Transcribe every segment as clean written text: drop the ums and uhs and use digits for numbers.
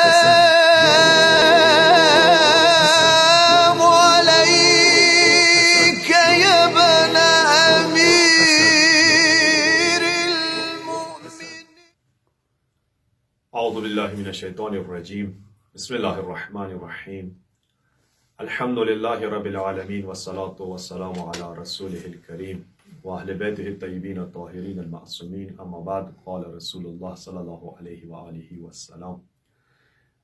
السلام عليك يا ابن أمير المؤمنين. أعوذ بالله من الشيطان الرجيم. بسم الله الرحمن الرحيم. الحمد لله رب العالمين والصلاة والسلام على رسوله الكريم وأهل بيته الطيبين الطاهرين المعصومين. أما بعد، قال رسول الله صلى الله عليه وآله وسلم: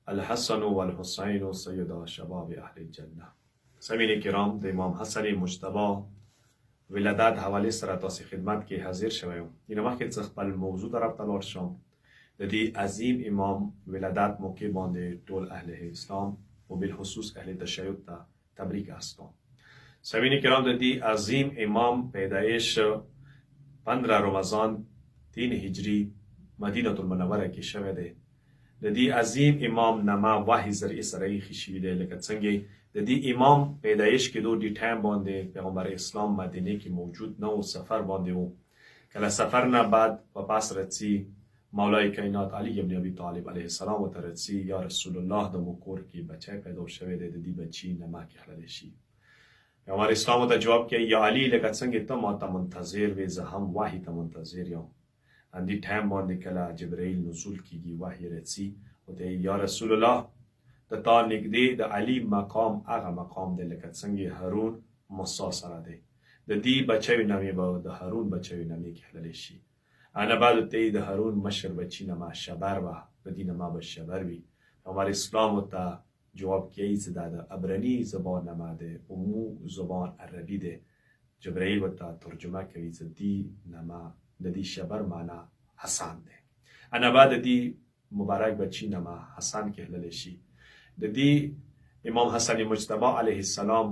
الحسن والحسین سیدا شباب اهل الجنه. سامعین کرام، د امام حسن مجتبی ولادت حواله سره تاسو خدمت کې حاضر شوم. اینو وخت چې خپل موضوع طرف ته لاړ شم، د دې عظیم امام ولادت موقع باندې ټول اهل اسلام و بالخصوص اهل تشیع ته تبریک هستم. سامعین کرام، د دې عظیم امام پیدایش 15 رمضان 3 هجری مدینه المنوره کې شوه دی. د دې عظیم امام نما وحی زرعی سره یې شوی دی، لکه څنګه د دې امام پیدایش کې دوه ټایم باندې پیغمبر اسلام مدینه کې موجود نه او سفر باندې وو. کله سفر نه بعد په پاس رڅی مولای کائنات علی ابن ابي طالب علیه السلام ته رڅی: یا رسول الله، د مکور کې بچی پیدا شوی دی، د دې بچی نما کې خلل شي. پیغمبر اسلام ته جواب کوي: یا علی، لکه څنګه ته ما ته منتظر وې، زه هم وحی ته منتظر یم. اندی ټایم باندې کله جبرائیل نزول کیږي، وحی رڅی او ته: یا رسول الله، د تا نږدې د علی مقام هغه مقام دی لکه څنګه هارون موسی سره دی. د دې بچیو نامې به د هارون بچیو نامې کې حلل شي. انا بعد ته د هارون مشر بچی نما شبر و د دې نما به شبر وي. پیغمبر اسلام ته جواب کوي چې دا د عبرانی زبان نما ده، عمو زبان عربی ده. جبرائیل ته ترجمه کوي چې دې نما د دې شبر معنا حسن ده. انا بعد دې مبارک بچی نما حسن کې حلل شي. د دې امام حسن مجتبی علیه السلام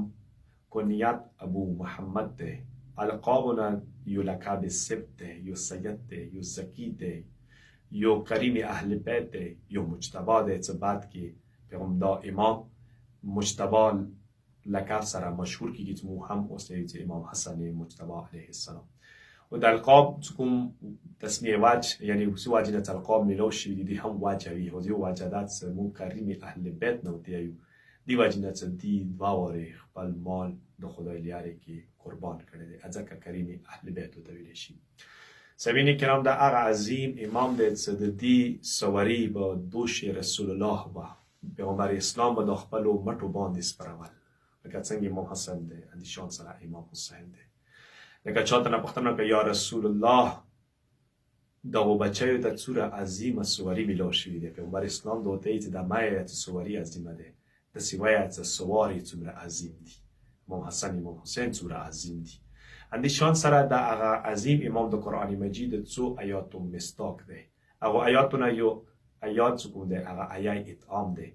کنیت ابو محمد ده. القابنا یو لقب سبت ده، یو سید ده، یو زکی ده، یو کریم اهل بیت ده، یو مجتبی ده. چې بعد کې پیغمبر امام مجتبی لقب سره مشهور کیږي چې مو هم اوسه چې امام حسن مجتبی علیه السلام. و د القاب کوم تسمیه وجه، یعنی څه وجه نه القاب ملو شي دي هم وجه وي، او دې وجدات مو کریم اهل بیت نو دی. دی وجه نه چې دی باور خپل مال د خدای لپاره کې قربان کړی دی، ځکه کریم اهل بیت ته ویل شي. سامعین کرام، دا هغه عظیم امام دی چې د دې سواری به دوش رسول الله به پیغمبر اسلام به د خپل مټو باندې سپرول، لکه څنګه امام حسن دی د شان سره امام حسین دی. لکه چاته نه پوښتنه کوي: یا رسول الله، دا بچیو ته څوره عظیمه سواری ملو شوی دی. پیغمبر اسلام دوته چې د مایه سواری عظیمه ده، د سوایه سواری څومره عظیم دي. امام حسن امام حسین څومره عظیم دي. اندی شان سره د هغه عظیم امام د قرآن مجید څو آیاتو مستاق ده. هغه آیاتونه یو آیات څوم ده، هغه آیه اطعام ده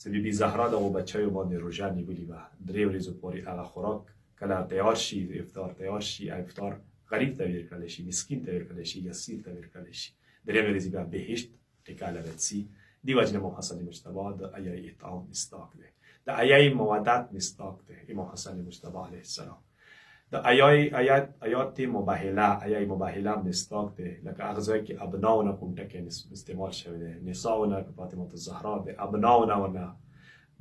چې بیبي زهرا د بچیو باندې روزه نیولې و. 3 ورځې پورې هغه خوراک کله تیار شي، افطار تیار شي، افطار غریب ته ورکړل شي، مسکین ته ورکړل شي، یسیر ته ورکړل شي. 3 ورځې به بهشت ټکاله رسي. دی وجه امام حسن مجتبی د آیه اطعام مستاق ده، د آیه مودت مستاق ده. امام حسن مجتبی علیه السلام د آیات مباهله، آیه مباهله مستاق ده. لکه هغه ځای کې ابناونه کوم ټکی استعمال شوی ده، نساونه فاطمه الزهرا ده، ابناونه ونه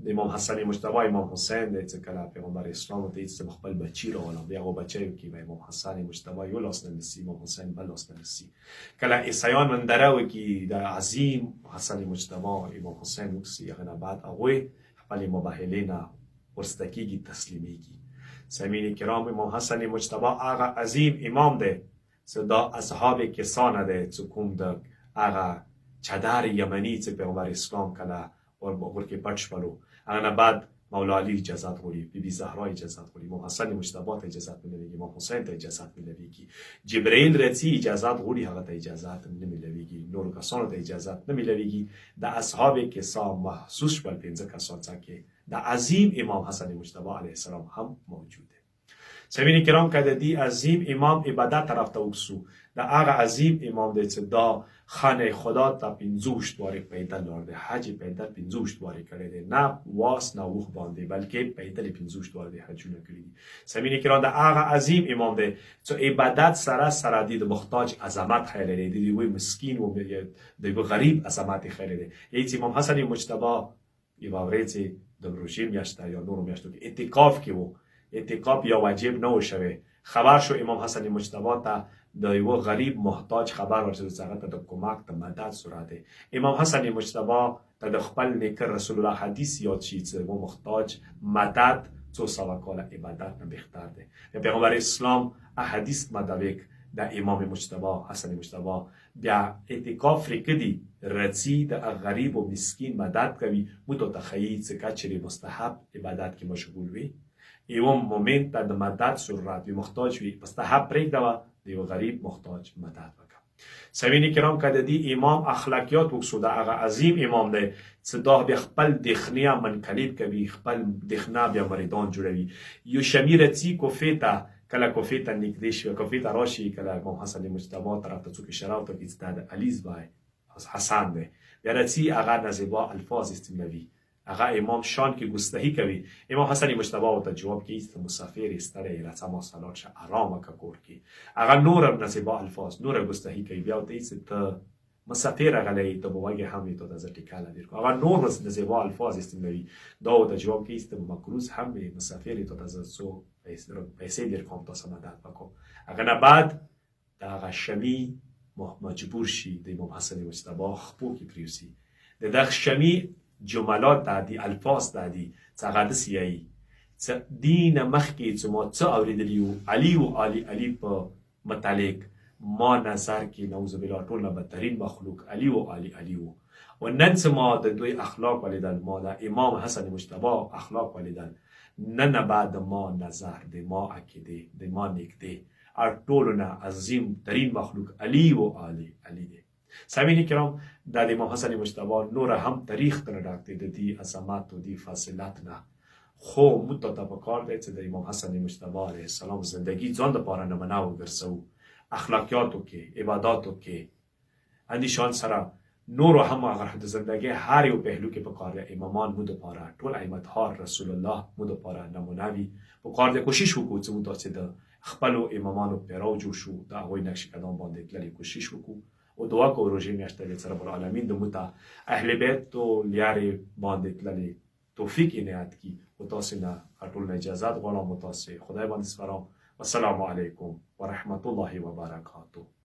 د امام حسن مجتبی امام حسین دی چې کله پیغمبر اسلام ته چې خپل بچی راولم، بیا هغه بچیو کې به امام حسن مجتبی یو لاس نه نسی، امام حسین بل لاس نه نسی. کله عیسایان مندره وکي د عظیم حسن مجتبی امام حسین وکسي، هغه نه بعد هغه خپل مباهله نه ورستکیږي، تسلیمیږي. سامعین کرام، امام حسن مجتبی هغه عظیم امام دی چې دا اصحاب کسانه دی چې کوم د هغه چادر یمنی چې پیغمبر اسلام کله ورکه پټ شپلو، انا بعد مولا علی اجازت غوړي، بیبي زهرا اجازت غوړي، امام حسن مجتبی ته اجازت ملويږي، امام حسین ته اجازت ملويږي، جبرائیل رڅی اجازت غوړي، هغه ته اجازت نه ملويږي، نور کسانو ته اجازت نه ملويږي. د اصحاب کسان محسوس شول 15 کسان چې د عظیم امام حسن مجتبی علیه السلام هم موجوده. سامعین کرام که د دې عظیم امام عبادت طرف ته وکسو د هغه عظیم امام دی چې دا خانه خدا ته 15 وارې پیدل لاړ دی حج پیدل 15 وارې کړی دی نه واس نه وخ باندې بلکې پیدل 15 وارې دی حجونه کړی دي سامعین کرام د هغه عظیم امام دی چې عبادت سره دی د محتاج عظمت خیر لري دی وی مسکین و دی غریب عظمت خیر لري ایت امام حسن مجتبی یو ورځ د روزې میاشته یا نورو میاشتو کې اعتکاف کې وو اعتکاف یا واجب نه و شوی خبر شو امام حسن مجتبی ته د یو غریب محتاج خبر ورسېد هغه ته د کمک د مدد صورت امام حسن مجتبی ته د خپل نیکه رسول الله حدیث یاد شي چې و محتاج مدد 200 کاله عبادت نه بهتر دی پیغمبر اسلام احادیث مدوک د امام مجتبی حسن مجتبی بیا اعتکاف لري رڅی د غریب او مسکین مدد کوي مو ته تخیل چې کچري مستحب عبادت کې مشغول وي یو مومنت د مدد صورت وي محتاج وي مستحب پرېږدوه د یو غریب محتاج مدد وکړه سامعین کرام که د دې امام اخلاقیات وکسو د هغه عظیم امام دی چې دا بیا خپل دخنیه منقلب کوي خپل دخنه بیا مریدان جوړوي یو شمیر رڅی کوفې ته کله کوفې ته نږدې شي کوفې ته راشي کله امام حسن مجتبی طرف ته څوک اشاره وکړي چې دا د علي زوی حسن دی بیا رڅی هغه نزیبا الفاظ استعمالوي هغه امام شان کې ګستهی کوي امام حسن مجتبی ورته جواب کوي چې مسافر ستړی راځه ما صلات شه آرامه کا کور کې هغه نور نزیبا الفاظ نور ګستهی کوي بیا ورته چې ته مسافر غلی ته بوګه هم ته د ځټیکاله دیر هغه نور نزیبا الفاظ استعمالوي دا ورته جواب کوي چې مکروز هم مسافر ته د زو پیسې دیر کوم تاسو مدد وکړو هغه نه بعد دا هغه شمی مجبور شي د امام حسن مجتبی خپو کې پریوسی د دغه شمی جملات دادی الفاظ دادی څنګه د سیای څ دین مخکې چې مو څه اوریدلیو علی او علی په متعلق ما نظر کې نعوذ بالله ټول نه بدترین مخلوق علی او علی و نن څه ما د دوی اخلاق ولیدل ما د امام حسن مجتبی اخلاق ولیدل نن بعد ما نظر د ما عقیده د ما نکته ار ټولونه عظیم ترین مخلوق علی او علی دی سامعین کرام د امام حسن مجتبی نور هم تاریخ ته ډاک دی د دې عظمت او د فاصلات نه خو متته په کار دی چې د امام حسن مجتبی علیه السلام زندگی ځان د پاره نمونه وګرځو اخلاقیاتو کې عبادتو کې اندیشان سره نور هم هغه د زندگی هر یو پهلو کې په کار دی امامان مو د پاره ټول ائمه ها رسول الله مو د پاره نمونه وي په کار دی کوشش وکړو چې مو تاسو د خپل امامانو پیرو جوړ شو دا غوي نقش قدم باندې تللی کوشش وکړو او دعا کوو روزې میاشتې د رب العالمین د متا اهل بیت او لیاري باندې تللی توفیق عنایت کی او تاسو نه ټول اجازه غواړم تاسو خدای باندې سپارم والسلام علیکم ورحمت الله وبرکاته